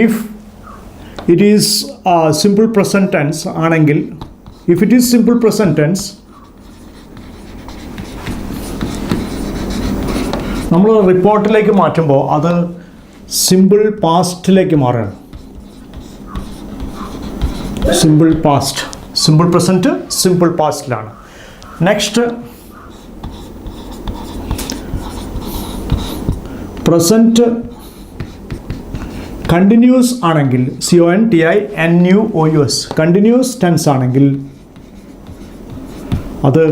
if it is simple present tense ആണെങ്കിൽ, if it is simple present tense, നമ്മൾ റിപ്പോർട്ടിലേക്ക് മാറ്റുമ്പോൾ അത് സിമ്പിൾ പാസ്റ്റിലേക്ക് മാറുകയാണ്. Simple past, simple present simple പാസ്റ്റിലാണ്. നെക്സ്റ്റ്, പ്രസൻറ്റ് കണ്ടിന്യൂസ് ആണെങ്കിൽ, CONTINUOUS കണ്ടിന്യൂസ് ടെൻസ് ആണെങ്കിൽ അത്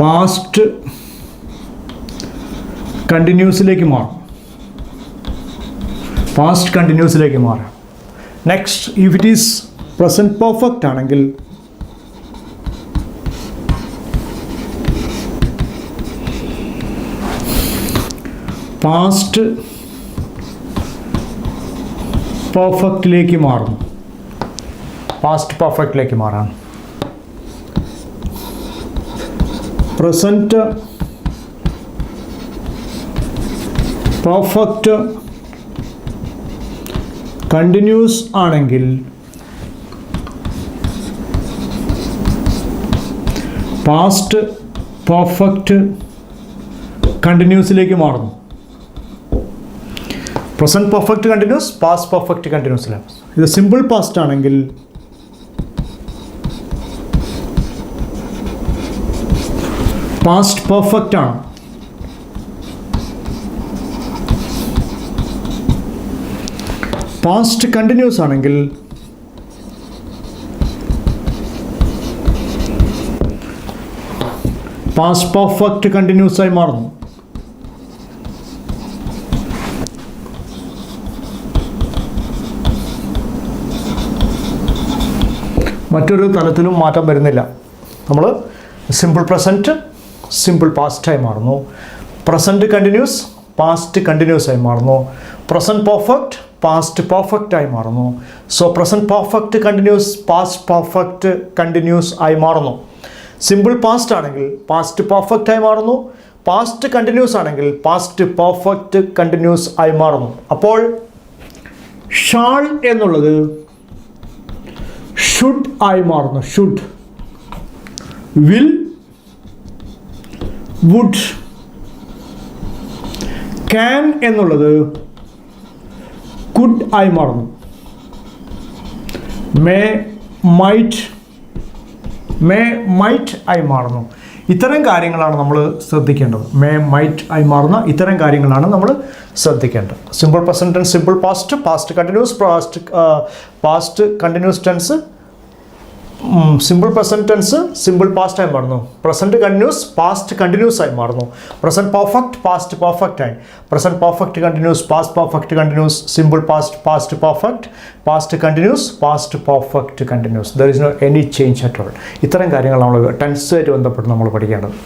പാസ്റ്റ് കണ്ടിന്യൂസിലേക്ക് മാറും. പാസ്റ്റ് കണ്ടിന്യൂസിലേക്ക് മാറും. Next, if it is present perfect ആണെങ്കിൽ പാസ്റ്റ് പെർഫെക്റ്റിലേക്ക് മാറും. പാസ്റ്റ് പെർഫെക്റ്റിലേക്ക് മാറാം. പ്രസൻറ്റ് പെർഫെക്റ്റ് കണ്ടിന്യൂസ് ആണെങ്കിൽ പാസ്റ്റ് പെർഫെക്റ്റ് കണ്ടിന്യൂസിലേക്ക് മാറുന്നു. Present perfect continuous, past perfect കണ്ടിന്യൂസിലാണ്. ഇത് സിമ്പിൾ പാസ്റ്റ് ആണെങ്കിൽ പാസ്റ്റ് പെർഫെക്റ്റ് ആണ്. പാസ്റ്റ് കണ്ടിന്യൂസ് ആണെങ്കിൽ പാസ്റ്റ് പെർഫെക്റ്റ് കണ്ടിന്യൂസ് ആയി മാറുന്നു. മറ്റൊരു തലത്തിലും മാറ്റം വരുന്നില്ല. നമ്മൾ സിമ്പിൾ പ്രസൻറ്റ് സിമ്പിൾ പാസ്റ്റായി മാറുന്നു. പ്രസൻറ്റ് കണ്ടിന്യൂസ് പാസ്റ്റ് കണ്ടിന്യൂസ് ആയി മാറുന്നു. പ്രസൻറ്റ് പെർഫെക്റ്റ് പാസ്റ്റ് പെർഫെക്റ്റ് ആയി മാറുന്നു. So present perfect continuous past perfect continuous ആയി മാറുന്നു. സിമ്പിൾ പാസ്റ്റ് ആണെങ്കിൽ പാസ്റ്റ് പെർഫെക്റ്റ് ആയി മാറുന്നു. പാസ്റ്റ് കണ്ടിന്യൂസ് ആണെങ്കിൽ പാസ്റ്റ് പെർഫെക്റ്റ് കണ്ടിന്യൂസ് ആയി മാറുന്നു. അപ്പോൾ ഷാൾ എന്നുള്ളത് ഷുഡ് ആയി മാറുന്നു. Should, will, would. ക്യാൻ എന്നുള്ളത് കുഡ് ആയി മാറുന്നു. മേ, മൈറ്റ് ആയി മാറുന്നു. ഇത്തരം കാര്യങ്ങളാണ് നമ്മൾ ശ്രദ്ധിക്കേണ്ടത്. മേ, മൈറ്റ് ആയി മാറുന്ന ഇത്തരം കാര്യങ്ങളാണ് നമ്മൾ ശ്രദ്ധിക്കേണ്ടത്. Simple present tense simple past, past continuous past continuous tense, simple present tense simple past ആയി മാറുന്നു. പ്രസൻറ്റ് കണ്ടിന്യൂസ് പാസ്റ്റ് കണ്ടിന്യൂസ് ആയി മാറുന്നു. പ്രസൻറ്റ് പെർഫെക്റ്റ് പാസ്റ്റ് പെർഫെക്റ്റ് ആയി. Present perfect continuous past perfect continuous. Simple past past perfect, past continuous past perfect continuous. There is no any change at all. ഇത്തരം കാര്യങ്ങൾ നമ്മൾ ടെൻസുമായിട്ട് ബന്ധപ്പെട്ട് നമ്മൾ പഠിക്കേണ്ടത്.